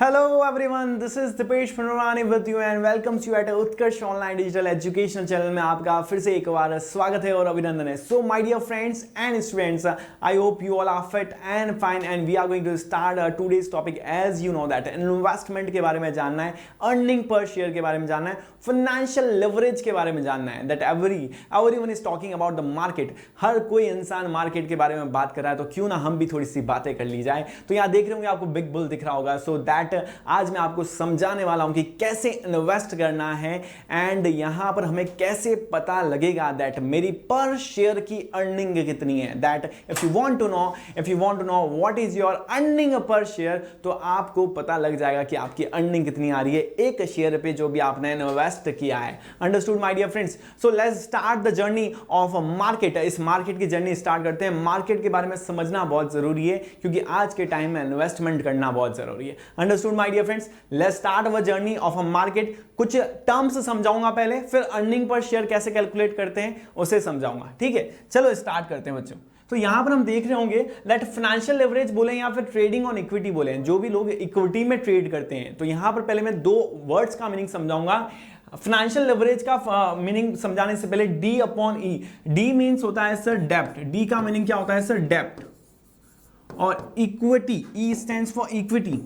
Hello everyone, this is Dipesh Punrawani with you and welcomes you at Utkarsh online digital educational channel में आपका फिर से एक बार स्वागत है और अभिनंदन है। So my dear friends and students, I hope you all are fit and fine and we are going to start today's topic. As you know that investment के बारे में जानना है, अर्निंग पर शेयर के बारे में जानना है, फाइनेंशियल लेवरेज के बारे में जानना है। That everyone is talking about the market. हर कोई इंसान मार्केट के बारे में बात कर रहा है, तो क्यों ना हम भी थोड़ी सी बातें कर ली जाए। तो यहाँ देख रहे होंगे आपको बिग बुल दिख रहा होगा। सो दैट आज मैं आपको समझाने वाला हूं कि कैसे इन्वेस्ट करना है एंड यहां पर हमें कैसे पता लगेगा दैट मेरी पर शेयर की अर्निंग कितनी है। That if you want to know what is your earning per share, तो आपको पता लग जाएगा कि आपकी अर्निंग कितनी आ रही है एक शेयर पे जो भी आपने इन्वेस्ट किया है। Understood my dear friends? So let's start the journey of market. इस मार्केट की जर्नी स्टार्ट करते हैं। मार्केट के बारे में समझना बहुत जरूरी है क्योंकि आज के टाइम में इन्वेस्टमेंट करना बहुत जरूरी है। Understood my dear friends? Let's start our journey of a market. कुछ टर्म्स समझाऊंगा पहले, फिर अर्निंग पर शेयर कैसे कैलकुलेट करते हैं उसे समझाऊंगा। ठीक है, चलो स्टार्ट करते हैं बच्चों। तो यहां पर हम देख रहे होंगे दैट फाइनेंशियल लेवरेज बोले या फिर ट्रेडिंग ऑन इक्विटी बोले, जो भी लोग इक्विटी में ट्रेड करते हैं। तो यहां पर पहले मैं दो वर्ड्स का मीनिंग समझाऊंगा। फाइनेंशियल लेवरेज का मीनिंग समझाने से पहले D upon E. D means होता है सर डेप्ट। डी का मीनिंग क्या होता है सर? डेप्ट। और equity, E stands for equity.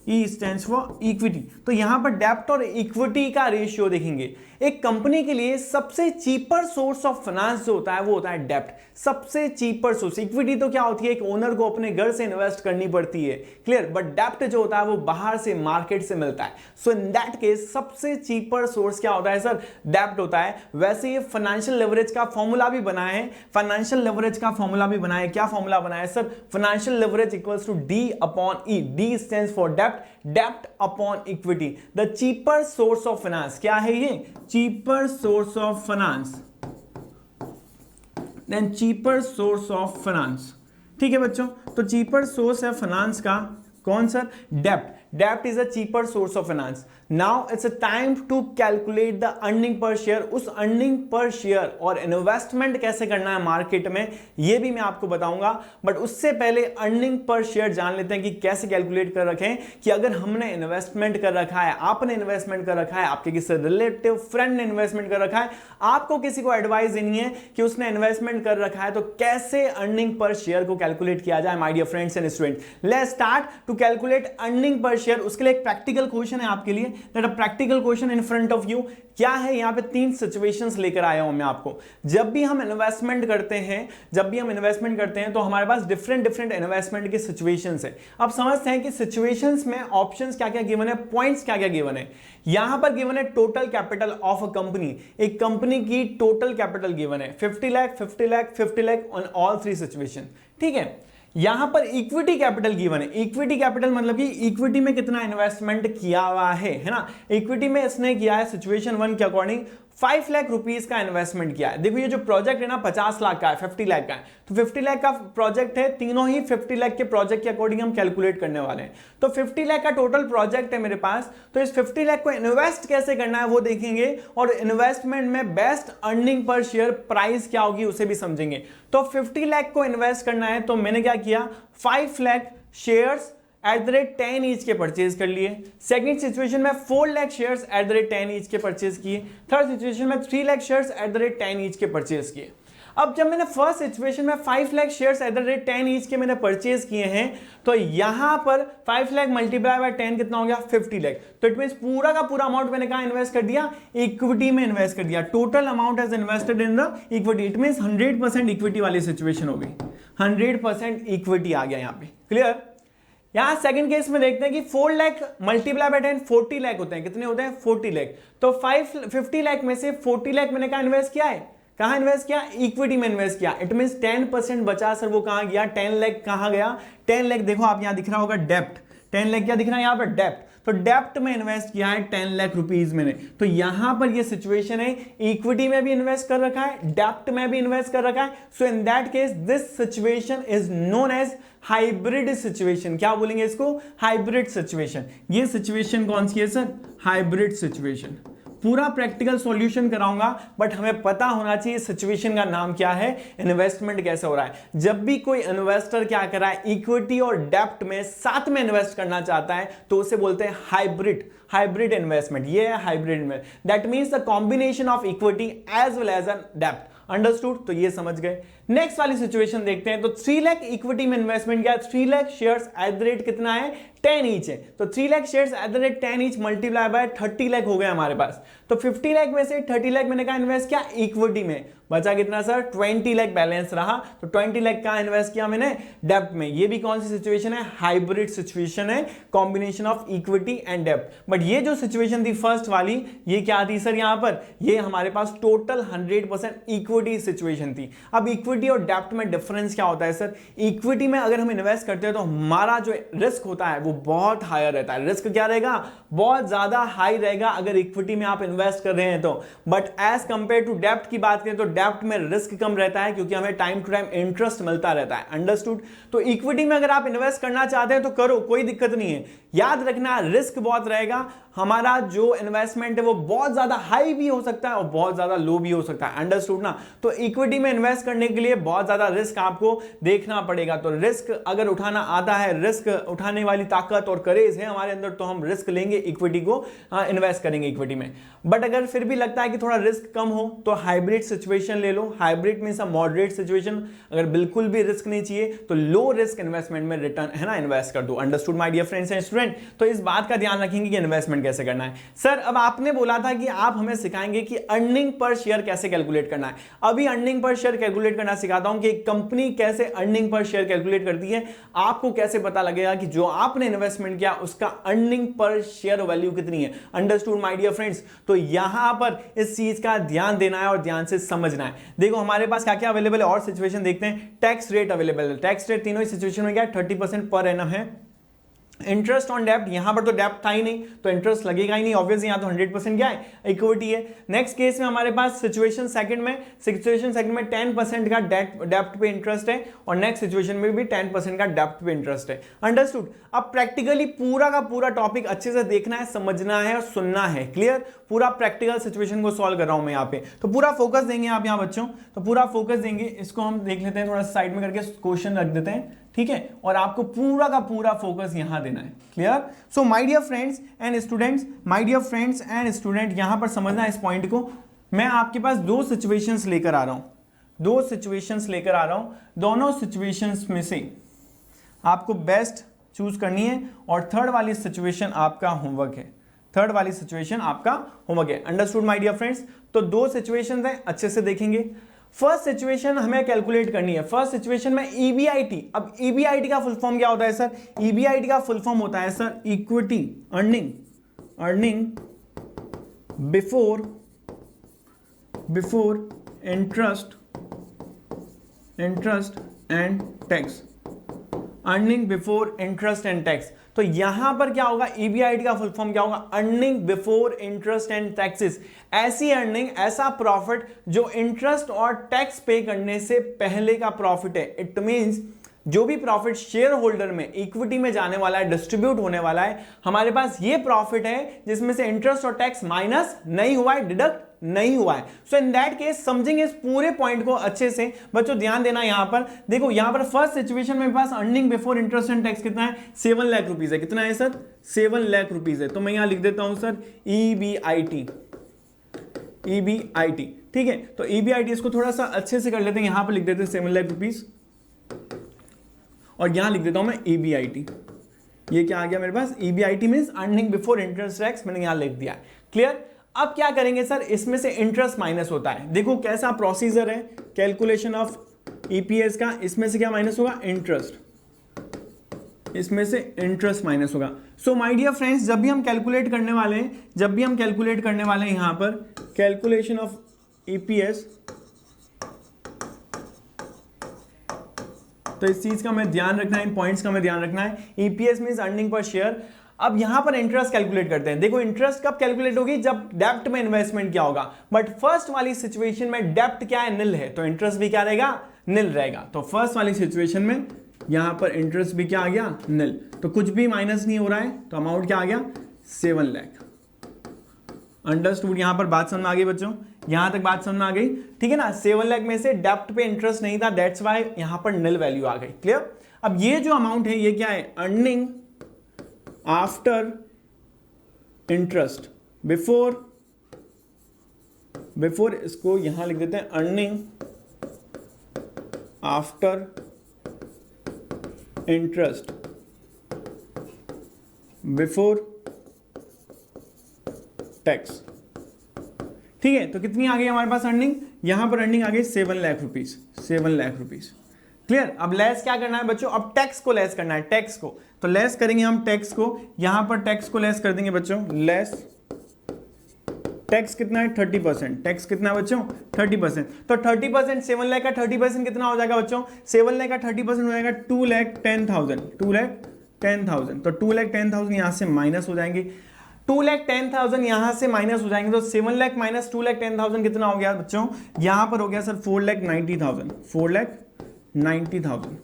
E stands for equity। तो यहां पर डेप्ट और इक्विटी का रेशियो देखेंगे। एक कंपनी के लिए सबसे चीपर सोर्स ऑफ फाइनेंस जो होता है वो होता है डेप्ट। सबसे चीपर सोर्स। इक्विटी तो क्या होती है, एक ओनर को अपने घर से इन्वेस्ट करनी पड़ती है, क्लियर। बट डेप्ट जो होता है वो बाहर से मार्केट से मिलता है। सो इन दैट केस सबसे चीपर सोर्स क्या होता है सर? डेप्ट होता है। वैसे ये फाइनेंशियल लेवरेज का फॉर्मूला भी बना है। फाइनेंशियल लेवरेज का फॉर्मूला भी बना है। क्या फॉर्मूला बना है sir? Financial leverage equals to D upon E. D stands for डेप्ट, डेप्ट upon equity. The cheaper source of finance क्या है ये? Cheaper source of finance, then cheaper source of finance. ठीक है बच्चों, तो चीपर सोर्स है फाइनेंस का कौन सर? डेप्ट। डेप्ट is a cheaper source of finance. Now it's a time to calculate the earning per share. उस अर्निंग पर शेयर और इन्वेस्टमेंट कैसे करना है मार्केट में, ये भी मैं आपको बताऊंगा। बट उससे पहले अर्निंग पर शेयर जान लेते हैं कि कैसे कैलकुलेट कर रखें। कि अगर हमने इन्वेस्टमेंट कर रखा है, आपने इन्वेस्टमेंट कर रखा है, आपके किसी रिलेटिव फ्रेंड ने इन्वेस्टमेंट कर रखा है, आपको किसी को एडवाइस देनी है कि उसने इन्वेस्टमेंट कर रखा है, तो कैसे अर्निंग पर शेयर को कैलकुलेट किया जाए my dear friends and student. Let's start to calculate earning per share. उसके लिए एक प्रैक्टिकल क्वेश्चन है आपके लिए। That a practical question in front of you. क्या है यहां पे तीन सिचुएशंस लेकर आया हूं मैं आपको। जब भी हम इन्वेस्टमेंट करते हैं तो हमारे पास डिफरेंट इन्वेस्टमेंट के सिचुएशंस है। अब समझते हैं कि सिचुएशंस में ऑप्शंस क्या क्या गिवन है, पॉइंट्स क्या क्या गिवन है। यहां पर गिवन है total capital of a company. एक कंपनी की टोटल कैपिटल गिवन है 50 lakh, 50 lakh, 50 lakh on all three situation. ठीक है। यहां पर इक्विटी कैपिटल गिवन है। इक्विटी कैपिटल मतलब कि इक्विटी में कितना इन्वेस्टमेंट किया हुआ है ना। इक्विटी में इसने किया है सिचुएशन 1 के अकॉर्डिंग 5 लाख रुपीस का इन्वेस्टमेंट किया है। देखो ये जो प्रोजेक्ट है ना 50 लाख का है, 50 लाख का है, तो 50 लाख का प्रोजेक्ट है। तीनों ही 50 लाख के प्रोजेक्ट के अकॉर्डिंग हम कैलकुलेट करने वाले हैं। तो 50 लाख का टोटल प्रोजेक्ट है मेरे पास, तो इस 50 लाख को इन्वेस्ट कैसे करना है वो देखेंगे, और इन्वेस्टमेंट में best earning per share price क्या होगी उसे भी समझेंगे। तो 50 लाख को इन्वेस्ट करना है, तो मैंने क्या किया, 5 lakh shares at the rate 10 each के परचेज कर लिए। सेकंड सिचुएशन में 4 lakh shares at the rate 10 each के परचेज किए। थर्ड सिचुएशन में 3 lakh shares at the rate 10 each के परचेज किए। अब जब मैंने फर्स्ट सिचुएशन में 5 lakh shares at the rate 10 each के मैंने परचेज किए हैं, तो यहां पर 5 लाख मल्टीप्लाई बाय 10 कितना हो गया? 50 लाख। तो इट मींस पूरा का पूरा अमाउंट मैंने कहां इन्वेस्ट कर दिया? इक्विटी में इन्वेस्ट कर दिया। Total amount has invested in the equity. It means 100% equity वाली सिचुएशन हो गई। 100% इक्विटी आ गया यहां पे, क्लियर। यहां सेकंड केस में देखते हैं कि 4 लाख मल्टीप्लाई बाय 10 40 लाख होते हैं। कितने होते हैं? 40 लाख। तो 50 लाख में से 40 लाख मैंने कहां इन्वेस्ट किया है? कहां इन्वेस्ट किया? इक्विटी में इन्वेस्ट किया। इट मींस 10% बचा सर, वो कहां गया? 10 लाख कहां गया? 10 लाख देखो आप यहां दिख रहा होगा डेप्ट। 10 लाख क्या दिख रहा है यहां पर? डेप्ट। तो डेप्ट में इन्वेस्ट किया है 10 लाख रुपीस मैंने। तो यहां पर ये सिचुएशन है, इक्विटी में भी इन्वेस्ट कर रखा है, डेप्ट में भी इन्वेस्ट कर रखा है। So in that case this situation is known as hybrid situation. क्या बोलेंगे इसको? Hybrid situation. ये सिचुएशन कौन सी है सर? Hybrid situation. पूरा प्रैक्टिकल सॉल्यूशन कराऊंगा, बट हमें पता होना चाहिए सिचुएशन का नाम क्या है, इन्वेस्टमेंट कैसे हो रहा है। जब भी कोई इन्वेस्टर क्या कर रहा है, इक्विटी और डेप्ट में साथ में इन्वेस्ट करना चाहता है तो उसे बोलते हैं हाइब्रिड इन्वेस्टमेंट। ये है hybrid investment, that means the combination of equity as well as an डेप्ट। अंडरस्टूड, तो ये समझ गए। नेक्स्ट वाली सिचुएशन देखते हैं। तो 3 लाख इक्विटी में इन्वेस्टमेंट किया, 3 lakh shares at the rate कितना है, 10 ईच है। तो 3 lakh shares at the rate 10 each multiply by 30 lakh हो गया हमारे पास। तो 50 लाख में से 30 लाख मैंने कहा इन्वेस्ट किया इक्विटी में, बचा कितना सर, 20 लाख बैलेंस रहा। तो 20 लाख का इन्वेस्ट किया मैंने डेप्ट में। ये भी कौन सी सिचुएशन है, हाइब्रिड सिचुएशन है, कॉम्बिनेशन ऑफ इक्विटी एंड डेप्ट। बट ये जो सिचुएशन थी फर्स्ट वाली, ये क्या थी सर, यहां पर ये हमारे पास टोटल 100% इक्विटी सिचुएशन थी। अब इक्विटी और डेप्ट में डिफरेंस क्या होता है सर, इक्विटी में अगर हम इन्वेस्ट करते हैं तो हमारा जो रिस्क होता है वो बहुत हायर रहता है। रिस्क क्या रहेगा, बहुत ज्यादा हाई रहेगा अगर इक्विटी में आप इन्वेस्ट कर रहे हैं तो। बट एज कंपेयर टू डेप्ट की बात करें तो डेप्ट में रिस्क कम रहता है, क्योंकि हमें टाइम टू टाइम इंटरेस्ट मिलता रहता है। अंडरस्टूड। तो इक्विटी में अगर आप इन्वेस्ट करना चाहते हैं तो करो, कोई दिक्कत नहीं है। याद रखना रिस्क बहुत रहेगा, हमारा जो इन्वेस्टमेंट है वो बहुत ज्यादा हाई भी हो सकता है और बहुत ज्यादा लो भी हो सकता है। अंडरस्टूड ना। तो इक्विटी में इन्वेस्ट करने के लिए बहुत ज्यादा रिस्क आपको देखना पड़ेगा। तो रिस्क अगर उठाना आता है, रिस्क उठाने वाली ताकत और करेज है हमारे अंदर, तो हम रिस्क लेंगे, इक्विटी को इन्वेस्ट करेंगे इक्विटी में। बट अगर फिर भी लगता है कि थोड़ा रिस्क कम हो तो हाइब्रिड सिचुएशन ले लो। Hybrid means a moderate situation. अगर बिल्कुल भी रिस्क नहीं चाहिए तो लो रिस्क इन्वेस्टमेंट में रिटर्न है ना, इन्वेस्ट कर दो। Understood my dear friends and student. तो इस बात का ध्यान रखेंगे कि इन्वेस्टमेंट कैसे करना है। सर अब आपने बोला था कि आप हमें सिखाएंगे कि अर्निंग पर शेयर कैसे कैलकुलेट करना है। अभी अर्निंग पर शेयर कैलकुलेट करना सिखाता हूं कि एक कंपनी कैसे अर्निंग पर शेयर कैलकुलेट करती है। आपको कैसे पता लगेगा कि जो आपने इन्वेस्टमेंट किया उसका अर्निंग पर शेयर वैल्यू कितनी है। Understood my dear friends. तो यहां पर इस चीज का ध्यान देना है और ध्यान से समझना है। देखो हमारे पास क्या क्या अवेलेबल है और सिचुएशन देखते हैं। टैक्स रेट अवेलेबल है। टैक्स रेट तीनों ही सिचुएशन में क्या है, 30% पर एनम है। इंटरेस्ट ऑन डेप्ट, यहां पर तो डेप्ट था ही नहीं तो इंटरेस्ट लगेगा ही नहीं, ऑब्वियसली यहां तो 100% क्या है, इक्विटी है। नेक्स्ट केस में हमारे पास सिचुएशन सेकंड में 10% का डेप्ट पे इंटरेस्ट है और नेक्स्ट सिचुएशन में भी 10% का डेप्ट पे इंटरेस्ट है। अंडरस्टूड। अब प्रैक्टिकली पूरा का पूरा टॉपिक अच्छे से देखना है, समझना है और सुनना है। क्लियर। पूरा प्रैक्टिकल सिचुएशन को सॉल्व कर रहा हूं मैं यहाँ पे, तो पूरा फोकस देंगे आप यहाँ बच्चों, तो पूरा फोकस देंगे। इसको हम देख लेते हैं, थोड़ा साइड में करके क्वेश्चन रख देते हैं, ठीक है। और आपको पूरा का पूरा फोकस यहां देना है। Clear. So my dear friends and students, my dear friends and student, यहां पर समझना इस पॉइंट को। मैं आपके पास दो सिचुएशंस लेकर आ रहा हूं, दो सिचुएशंस लेकर आ रहा हूं। दोनों सिचुएशंस में से आपको बेस्ट चूज करनी है और थर्ड वाली सिचुएशन आपका होमवर्क है। थर्ड वाली सिचुएशन आपका होमवर्क है। Understood my dear friends. तो दो सिचुएशंस हैं, अच्छे से देखेंगे। फर्स्ट सिचुएशन हमें कैलकुलेट करनी है। फर्स्ट सिचुएशन में ईबीआईटी। अब ईबीआईटी का फुल फॉर्म क्या होता है सर, ईबीआईटी का फुल फॉर्म होता है sir equity earning before interest and tax. Earning before interest and tax. तो यहां पर क्या होगा, ईबीआईटी का फुल फॉर्म क्या होगा, earning before interest and taxes. ऐसी अर्निंग, ऐसा प्रॉफिट जो इंटरेस्ट और टैक्स पे करने से पहले का प्रॉफिट है। इट मींस जो भी प्रॉफिट शेयर होल्डर में इक्विटी में जाने वाला है, डिस्ट्रीब्यूट होने वाला है, हमारे पास ये प्रॉफिट है जिसमें से इंटरेस्ट और टैक्स माइनस नहीं हुआ है, डिडक्ट नहीं हुआ है। सो इन दैट केस समझेंगे इस पूरे पॉइंट को अच्छे से। बच्चों ध्यान देना यहां पर। देखो यहां पर फर्स्ट सिचुएशन में पास earning before interest and tax कितना है, 7 लाख रुपीज है। कितना है सर, 7 लाख रुपीज है। तो मैं यहां लिख देता हूं सर ईबीआईटी, ठीक है। तो ईबीआईटी इसको थोड़ा सा अच्छे से कर लेते हैं, यहां पर लिख देते हैं 7 लाख रुपीज और यहां लिख देता हूं मैं ईबीआईटी। ये क्या आ गया मेरे पास, EBIT means earning before interest tax, मैंने यहां लिख दिया। क्लियर। अब क्या करेंगे सर, इसमें से इंटरेस्ट माइनस होता है। देखो कैसा प्रोसीजर है कैलकुलेशन ऑफ ईपीएस का। इसमें से क्या माइनस होगा, इंटरेस्ट, इसमें से इंटरेस्ट माइनस होगा। सो माय डियर फ्रेंड्स, जब भी हम कैलकुलेट करने वाले हैं यहां पर कैलकुलेशन ऑफ ईपीएस, तो इस चीज का हमें ध्यान रखना है, इन पॉइंट्स का हमें ध्यान रखना है। EPS means earning per share. अब यहां पर इंटरेस्ट कैलकुलेट करते हैं। देखो इंटरेस्ट कब कैलकुलेट होगी, जब डेप्ट में इन्वेस्टमेंट क्या होगा। बट फर्स्ट वाली सिचुएशन में डेप्ट क्या है, निल है, तो इंटरेस्ट भी क्या रहेगा, निल रहेगा। तो फर्स्ट वाली सिचुएशन में यहां पर इंटरेस्ट भी क्या आ गया, निल। तो कुछ भी माइनस नहीं हो रहा है, तो अमाउंट क्या आ गया, 7 लाख। अंडरस्टूड, यहां पर बात समझ में आ गई बच्चों, यहां तक बात समझ में आ गई, ठीक है ना। 7 लाख में से डेप्ट पे इंटरेस्ट नहीं था, दैट्स वाई यहां पर निल वैल्यू आ गई। क्लियर। अब ये जो अमाउंट है ये क्या है, अर्निंग आफ्टर इंटरेस्ट बिफोर इसको यहां लिख देते हैं, earning after interest before tax. ठीक है, तो कितनी आ गई हमारे पास अर्निंग, यहां पर अर्निंग आ गई 7 lakh rupees, 7 lakh rupees. Clear. अब लेस क्या करना है बच्चों, अब टैक्स को लेस करना है, टैक्स को, तो लेस करेंगे हम टैक्स को, यहां पर टैक्स को लेस कर देंगे बच्चों, लेस टैक्स कितना है 30%, टैक्स कितना है बच्चों 30%, तो 30%, 7 लाख का 30% कितना हो जाएगा बच्चों, 7 लाख का 30% हो जाएगा 2,10,000, 2,10,000, तो 2,10,000 यहां से माइनस हो जाएंगे, 2,10,000 यहां से माइनस हो जाएंगे, तो 7 लाख माइनस 2,10,000 कितना हो गया बच्चों, यहां पर हो गया सर 4,90,000, 4,90,000।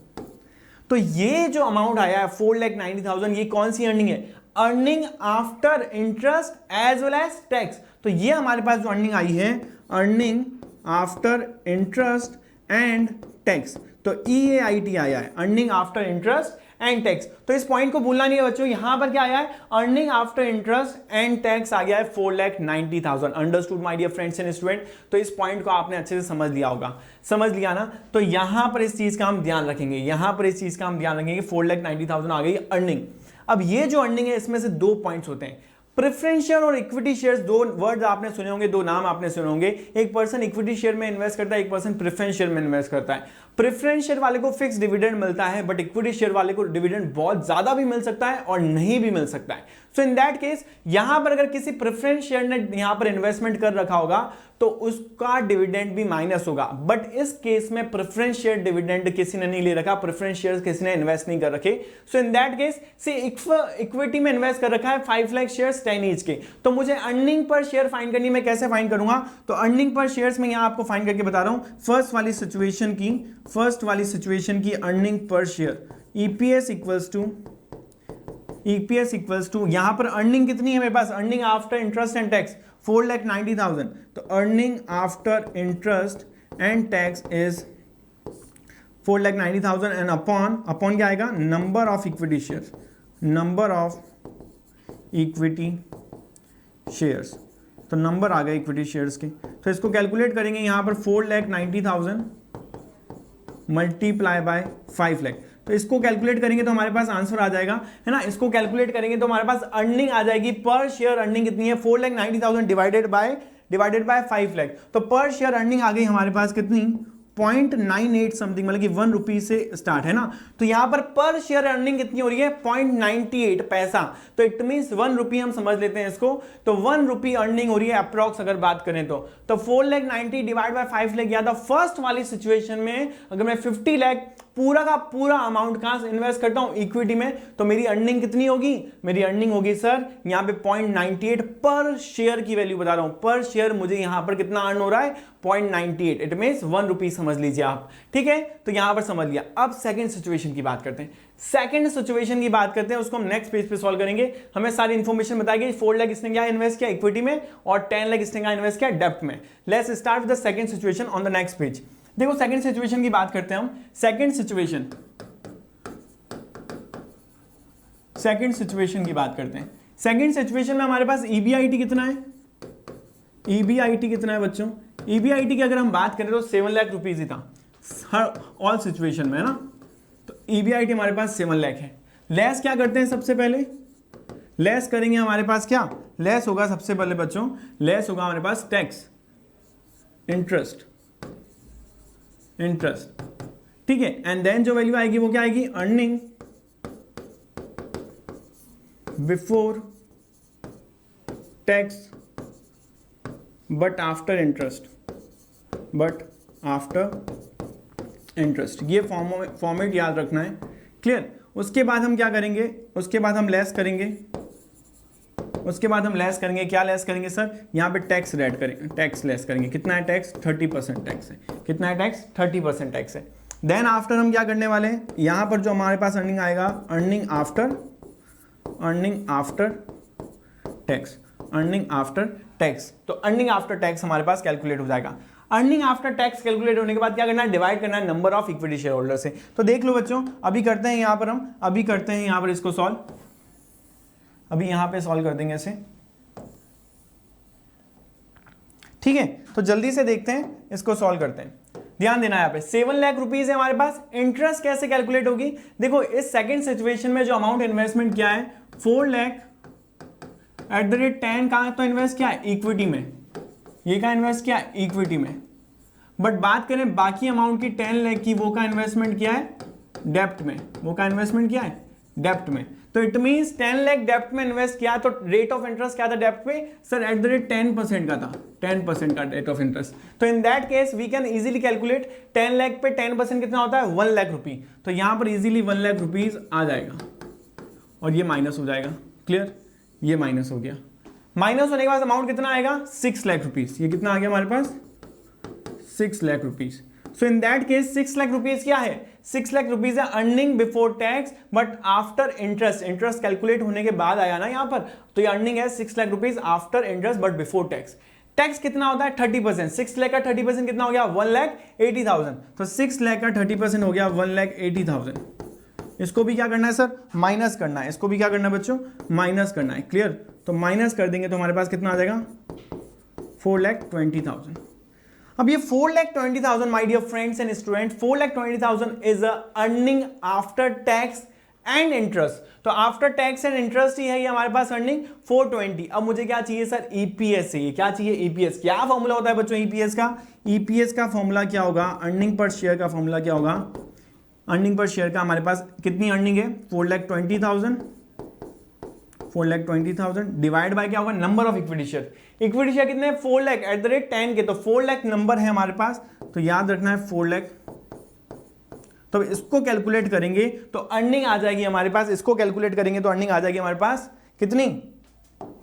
तो ये जो अमाउंट आया है 4,90,000, ये कौन सी अर्निंग है, earning after interest as well as tax. तो ये हमारे पास जो अर्निंग आई है, earning after interest and tax, तो EAIT आया है, earning after interest and tax. तो इस पॉइंट को भूलना नहीं है बच्चों, यहां पर क्या आया है, earning after interest and tax आ गया है 4,90,000। Understood my dear friends and student. तो इस पॉइंट को आपने अच्छे से समझ लिया होगा, समझ लिया ना। तो यहां पर इस चीज का हम ध्यान रखेंगे, यहां पर इस चीज का हम ध्यान रखेंगे, 4,90,000 आ गई अर्निंग। अब ये जो अर्निंग है इसमें से 2 पॉइंट्स होते हैं, प्रेफरेंशियल और इक्विटी शेयर्स, 2 वर्ड आपने सुने होंगे, 2 नाम आपने सुने होंगे। एक पर्सन इक्विटी शेयर में इन्वेस्ट करता है, एक पर्सन प्रेफरेंशियल में इन्वेस्ट करता है। प्रेफरेंशियल वाले को फिक्स डिविडेंड मिलता है, बट इक्विटी शेयर वाले को डिविडेंड बहुत ज्यादा भी मिल सकता है और नहीं भी मिल सकता है। सो इन दैट केस यहां पर अगर किसी प्रेफरेंस शेयर ने यहां पर इन्वेस्टमेंट कर रखा होगा तो उसका डिविडेंड भी माइनस होगा, बट इस केस में प्रेफरेंस शेयर डिविडेंड किसी ने नहीं ले रखा, प्रेफरेंस शेयर किसी ने इन्वेस्ट नहीं कर रखे। सो इन दैट केस से इक्विटी में इन्वेस्ट कर रखा है 5 लाख शेयर्स 10 ईच के, तो मुझे अर्निंग पर शेयर फाइंड करनी, मैं कैसे फाइंड करूंगा, तो अर्निंग पर शेयर्स में यहां आपको फाइंड करके बता रहा हूं। फर्स्ट वाली सिचुएशन की earning per share EPS equals to यहां पर अर्निंग कितनी है मेरे पास, earning after interest and tax 4,90,000, तो earning after interest and tax is 4,90,000 and upon क्या आएगा, नंबर ऑफ इक्विटी शेयर्स, तो नंबर आ गए इक्विटी शेयर्स के। तो इसको कैलकुलेट करेंगे यहां पर 4,90,000 मल्टीप्लाई बाय 5 लाख, तो इसको कैलकुलेट करेंगे तो हमारे पास आंसर आ जाएगा, है ना। इसको कैलकुलेट करेंगे तो हमारे पास अर्निंग आ जाएगी, पर शेयर अर्निंग कितनी है 4,90,000 डिवाइडेड बाय 5 लाख, तो पर शेयर अर्निंग आ गई हमारे पास कितनी 0.98 समथिंग, मतलब कि 1 रुपी से स्टार्ट है ना। तो यहां पर शेयर अर्निंग कितनी हो रही है 0.98 पैसा, तो इट मींस 1 रुपी हम समझ लेते हैं इसको, तो 1 रुपी अर्निंग हो रही है अप्रॉक्स अगर बात करें तो 4,90,000 डिवाइड बाय 5 लाख, या फर्स्ट वाली सिचुएशन में अगर मैं 50 लाख पूरा का पूरा अमाउंट कहां से इन्वेस्ट करता हूं इक्विटी में, तो मेरी अर्निंग कितनी होगी, मेरी अर्निंग होगी सर यहां पे 0.98 पर शेयर की वैल्यू बता रहा हूं, पर शेयर मुझे यहां पर कितना अर्न हो रहा है 0.98, इट मींस 1 रुपी समझ लीजिए आप, ठीक है। तो यहां पर समझ लिया। अब सेकंड सिचुएशन की बात करते हैं, उसको हम नेक्स्ट पेज पे सॉल्व करेंगे। हमें सारी इंफॉर्मेशन बताएगी, 4 लाख इसने क्या इन्वेस्ट किया इक्विटी में और 10 लाख इसने क्या इन्वेस्ट किया डेब्ट में। Let's start with the second situation on the next page. देखो सेकंड सिचुएशन की बात करते हैं हम। सेकंड सिचुएशन की बात करते हैं। सेकंड सिचुएशन में हमारे पास EBIT कितना है, बच्चों, EBIT की अगर हम बात करें तो 7 लाख रुपीज ही था ऑल सिचुएशन में, है ना। तो EBIT हमारे पास 7 लाख है। लेस क्या करते हैं, सबसे पहले लेस करेंगे हमारे पास क्या, लेस होगा सबसे पहले बच्चों, लेस होगा हमारे पास टैक्स, इंटरेस्ट, ठीक है। एंड देन जो वैल्यू आएगी वो क्या आएगी, earning before tax but after interest, ये फॉर्मेट याद रखना है, क्लियर। उसके बाद हम क्या करेंगे, उसके बाद हम लेस करेंगे, क्या लेस करेंगे सर, यहां पे टैक्स लेस करेंगे, कितना है टैक्स 30% टैक्स है, कितना है टैक्स 30% टैक्स है। देन आफ्टर हम क्या करने वाले हैं, यहां पर जो हमारे पास अर्निंग आएगा, earning after tax, earning after tax, तो अर्निंग आफ्टर टैक्स हमारे पास कैलकुलेट हो जाएगा। अर्निंग आफ्टर टैक्स कैलकुलेट होने के बाद क्या करना है, डिवाइड करना है number of equity share holder से। तो देख लो बच्चों, अभी करते हैं यहाँ पर, हम अभी करते हैं यहाँ पर इसको सॉल्व, अभी यहाँ पे सॉल्व कर देंगे ऐसे, ठीक है। तो जल्दी से देखते हैं, इसको सॉल्व करते हैं। ध्यान देना यहाँ पे 7 लाख रुपीज है हमारे पास। इंटरेस्ट कैसे कैलकुलेट होगी, देखो इस सेकंड सिचुएशन में जो अमाउंट इन्वेस्टमेंट किया है 4 लाख एट द रेट 10 कहां तो इन्वेस्ट किया है, इक्विटी में। ये कहां इन्वेस्ट किया है, इक्विटी में। बट बात करें बाकी अमाउंट की 10 लाख की, वो कहां इन्वेस्टमेंट किया है, डेप्ट में। वो कहां इन्वेस्टमेंट किया है, डेप्ट में। तो इट मींस 10 लाख डेप्ट में इन्वेस्ट किया, तो रेट ऑफ इंटरेस्ट क्या था डेप्ट पे, सर एट द रेट 10% का था, 10% का रेट ऑफ इंटरेस्ट। तो in that case we can easily calculate 10 lakh पे 10% कितना होता है, 1 लाख रुपी। तो यहां पर इजीली 1 लाख रुपीज आ जाएगा और ये माइनस हो जाएगा। क्लियर, ये माइनस हो गया। माइनस होने के बाद अमाउंट कितना आएगा, 6 लाख रुपीज। ये कितना आ गया हमारे पास, 6 lakh rupees. So in that case 6 lakh rupees क्या है, 6 लाख रुपीज है earning before tax but after interest. Interest calculate होने के बाद आया ना यहाँ पर, तो ये अर्निंग है 6 lakh rupees after interest but before tax. Tax कितना होता है, 30%। 6 लाख का 30% कितना हो गया, 1,80,000। तो 6 लाख का 30% हो गया 1,80,000। इसको भी क्या करना है सर, माइनस करना है। इसको भी क्या करना है बच्चों, माइनस करना है। क्लियर, तो माइनस कर देंगे तो हमारे पास कितना आ जाएगा, 4,20,000। अब ये 4,20,000 my dear friends and student, 4,20,000 is earning after tax and interest. तो आफ्टर टैक्स एंड इंटरेस्ट ही है ये हमारे पास अर्निंग 420। अब मुझे क्या चाहिए सर, ईपीएस चाहिए। क्या चाहिए, ईपीएस। क्या फॉर्मूला होता है बच्चों ईपीएस का, ईपीएस का फॉर्मूला क्या होगा, अर्निंग पर शेयर का फॉर्मूला क्या होगा। अर्निंग पर शेयर का हमारे पास कितनी अर्निंग है, 4,20,000, 4,20,000 डिवाइड बाय क्या होगा, number of equity share. Equity share कितने, 4 लाख एट द रेट 10 के। तो 4 लाख नंबर है हमारे पास, तो याद रखना है 4 लाख। तो इसको कैलकुलेट करेंगे तो अर्निंग आ जाएगी हमारे पास, इसको कैलकुलेट करेंगे तो अर्निंग आ जाएगी हमारे पास कितनी,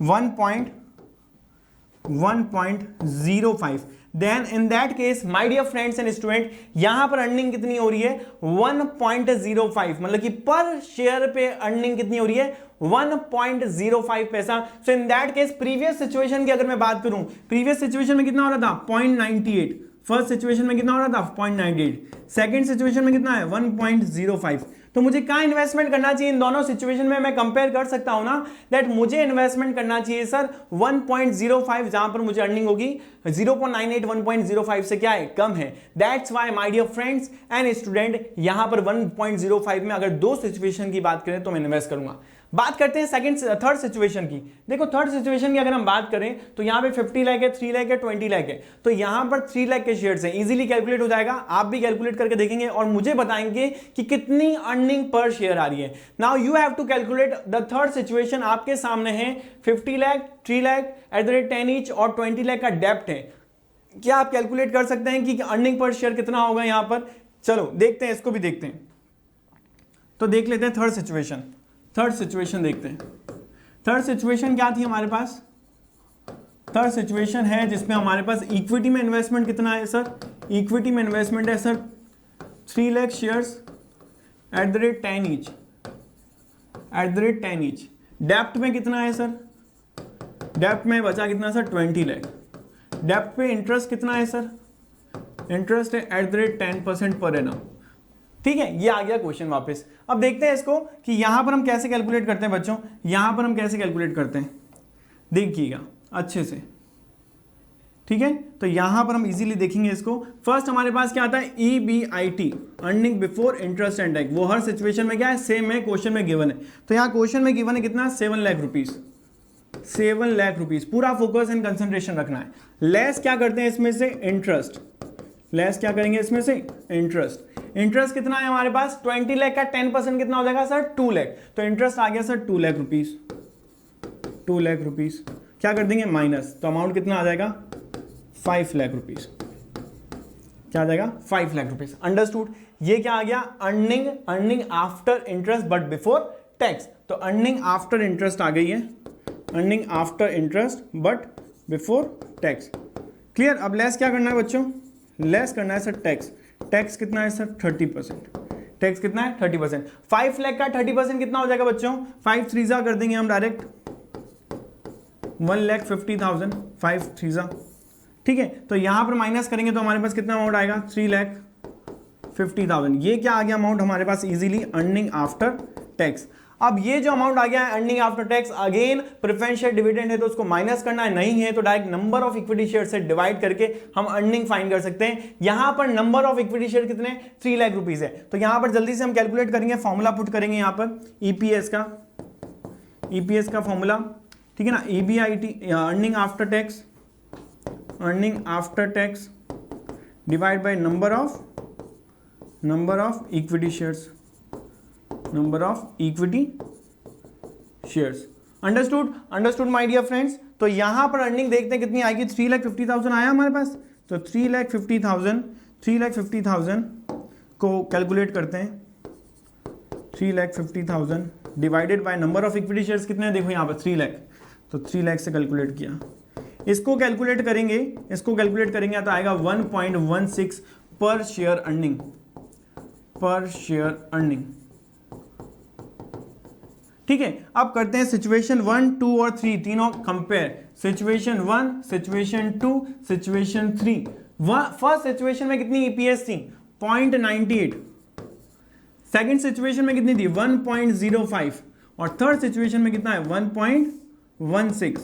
1.05। Then in that case my dear friends and student, यहां पर अर्निंग कितनी हो रही है, 1.05। मतलब कि पर शेयर पे अर्निंग कितनी हो रही है, 1.05 पैसा। So in that case previous situation की अगर मैं बात करूं, प्रीवियस सिचुएशन में कितना हो रहा था, 0.98। फर्स्ट सिचुएशन में कितना हो रहा था, 0.98। सेकंड सिचुएशन में कितना है, 1.05। तो मुझे कहां इन्वेस्टमेंट करना चाहिए, इन दोनों सिचुएशन में मैं कंपेयर कर सकता हूं ना, दैट मुझे इन्वेस्टमेंट करना चाहिए सर 1.05, जहां पर मुझे अर्निंग होगी 0.98, 1.05 से क्या है, कम है। That's why my dear friends and student, यहां पर 1.05 में अगर दो सिचुएशन की बात करें तो मैं इन्वेस्ट करूंगा। बात करते हैं थर्ड सिचुएशन की। देखो थर्ड सिचुएशन की अगर हम बात करें तो यहां पे 50 लाख है, 3 लाख है, 20 लाख है। तो यहां पर 3 लाख के शेयर्स हैं, इजीली कैलकुलेट हो जाएगा। आप भी कैलकुलेट करके देखेंगे और मुझे बताएंगे कि कितनी अर्निंग पर शेयर आ रही है। Now you have to calculate the third situation. आपके सामने है 50 lakh, 3 lakh at the rate 10 each और 20 लाख का डेप्ट है। क्या आप कैलकुलेट कर सकते हैं कि अर्निंग पर शेयर कितना होगा यहां पर? चलो देखते हैं, इसको भी देखते हैं। तो देख लेते हैं थर्ड सिचुएशन। थर्ड सिचुएशन देखते हैं। थर्ड सिचुएशन क्या थी हमारे पास? थर्ड सिचुएशन है जिसमें हमारे पास इक्विटी में इन्वेस्टमेंट कितना है सर? इक्विटी में इन्वेस्टमेंट है sir 3 lakh shares at the rate 10 each, at the rate 10 each. डेप्ट में कितना है सर? डेप्ट में बचा कितना सर? 20 लाख। डेप्ट पे इंटरेस्ट कितना है सर? इंटरेस्ट है eight the rate 10% per annum. ठीक है, ये आ गया क्वेश्चन वापस। अब देखते हैं इसको कि यहां पर हम कैसे कैलकुलेट करते हैं बच्चों। यहां पर हम कैसे कैलकुलेट करते हैं देखिएगा अच्छे से, ठीक है। तो यहां पर हम इजीली देखेंगे इसको। फर्स्ट हमारे पास क्या आता है, EBIT, earning before interest and tax. वो हर सिचुएशन में क्या है, सेम है, क्वेश्चन में गिवन है। तो यहां क्वेश्चन में गिवन है कितना, 7 लाख रुपीज, 7 लाख रुपीज। पूरा फोकस एंड कंसंट्रेशन रखना है। लेस क्या करते हैं इसमें से, इंटरेस्ट। लेस क्या करेंगे इसमें से, इंटरेस्ट। इंटरेस्ट कितना है हमारे पास, 20 लाख का 10% कितना हो जाएगा सर, 2 लाख। तो इंटरेस्ट आ गया sir 2 lakh rupees, 2 lakh rupees. क्या कर देंगे, माइनस। तो अमाउंट कितना आ जाएगा, 5 लाख रुपीज। क्या आ जाएगा, 5 लाख रुपीज। अंडरस्टूड। ये क्या आ गया, earning, earning after interest but before tax. तो अर्निंग आफ्टर इंटरेस्ट आ गई है, earning after interest but before tax. Clear. अब लेस क्या करना है बच्चों, लेस करना है सर टैक्स। टैक्स कितना है सर, 30%। टैक्स कितना है, 30%। 5 लाख का 30% कितना हो जाएगा बच्चों, 5 3 कर देंगे हम डायरेक्ट, 1,50,000 5 3 ठीक है। तो यहां पर माइनस करेंगे तो हमारे पास कितना अमाउंट आएगा 3,50,000। ये क्या आ गया अमाउंट हमारे पास इजीली अर्निंग आफ्टर टैक्स। अब ये जो अमाउंट आ गया है earning after tax, again preference share dividend है तो उसको माइनस करना है, नहीं है तो direct number of equity share से डिवाइड करके हम अर्निंग फाइंड कर सकते हैं। यहां पर नंबर ऑफ इक्विटी शेयर कितने 3 लाख रुपीस है, तो यहां पर जल्दी से हम कैलकुलेट करेंगे, फॉर्मूला पुट करेंगे यहां पर ईपीएस का फॉर्मूला, ठीक है ना, EBIT earning after tax divide by number of equity shares, understood my dear friends. तो यहां पर अर्निंग देखते हैं कितनी आएगी, 3,50,000 आया हमारे पास, तो 3,50,000 को कैलकुलेट करते हैं, 3,50,000 divided by number of equity shares कितने हैं, देखो यहां पर 3 लाख, तो 3 लाख से कैलकुलेट किया, इसको कैलकुलेट करेंगे तो आएगा 1.16 पर शेयर अर्निंग, ठीक है। अब करते हैं सिचुएशन 1, 2 और 3 तीनों compare, situation 1, situation 2, situation 3। First situation में कितनी ईपीएस थी 0.98, सेकंड सिचुएशन में कितनी थी 1.05 और थर्ड सिचुएशन में कितना है 1.16।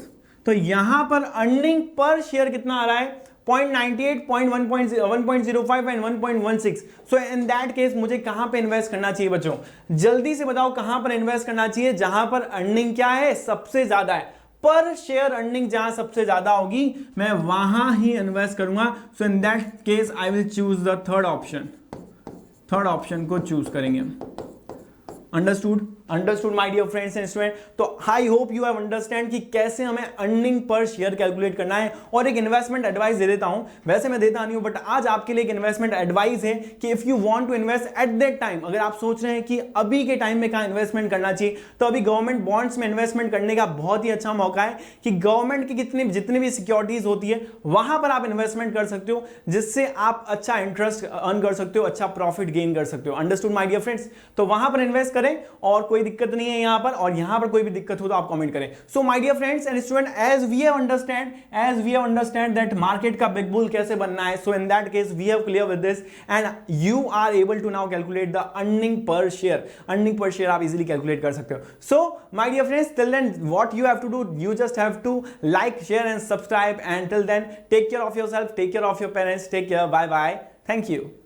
तो यहां पर अर्निंग पर शेयर कितना आ रहा है 0.98, 1.05 and 1.16। So in that case मुझे कहां पे इन्वेस्ट करना चाहिए बच्चों, जल्दी से बताओ कहां पर इन्वेस्ट करना चाहिए, जहां पर अर्निंग क्या है सबसे ज्यादा है, पर शेयर अर्निंग जहां सबसे ज्यादा होगी मैं वहां ही इन्वेस्ट करूंगा। So in that case I will choose the third option को चूज करेंगे हम। Understood my dear friends and student. तो I hope you have understand कि कैसे हमें अर्निंग पर शेयर कैलकुलेट करना है, और एक इन्वेस्टमेंट एडवाइस दे देता हूं, वैसे मैं देता नहीं हूं बट आज आपके लिए एक इन्वेस्टमेंट एडवाइस है कि if you want to invest at that time, अगर आप सोच रहे हैं कि अभी के टाइम में कहां इन्वेस्टमेंट करना चाहिए, तो अभी गवर्नमेंट बॉन्ड्स में इन्वेस्टमेंट करने का बहुत ही अच्छा मौका है कि गवर्नमेंट की जितनी भी सिक्योरिटीज होती है वहां पर आप इन्वेस्टमेंट कर सकते हो, जिससे आप अच्छा इंटरेस्ट अर्न कर सकते हो, अच्छा प्रॉफिट गेन कर सकते हो। Understood my dear friends. तो वहां पर इन्वेस्ट करें और कोई दिक्कत नहीं है यहां पर, और यहां पर कोई भी दिक्कत हो तो आप कमेंट करें। So my dear friends and student, as we have understand that market का बिग बुल कैसे बनना है, so in that case we have clear with this and you are able to now calculate the earning per share आप easily calculate कर सकते हो। So my dear friends, till then what you have to do, you just have to like, share and subscribe, and till then take care of yourself, take care of your parents, take care, bye bye, thank you.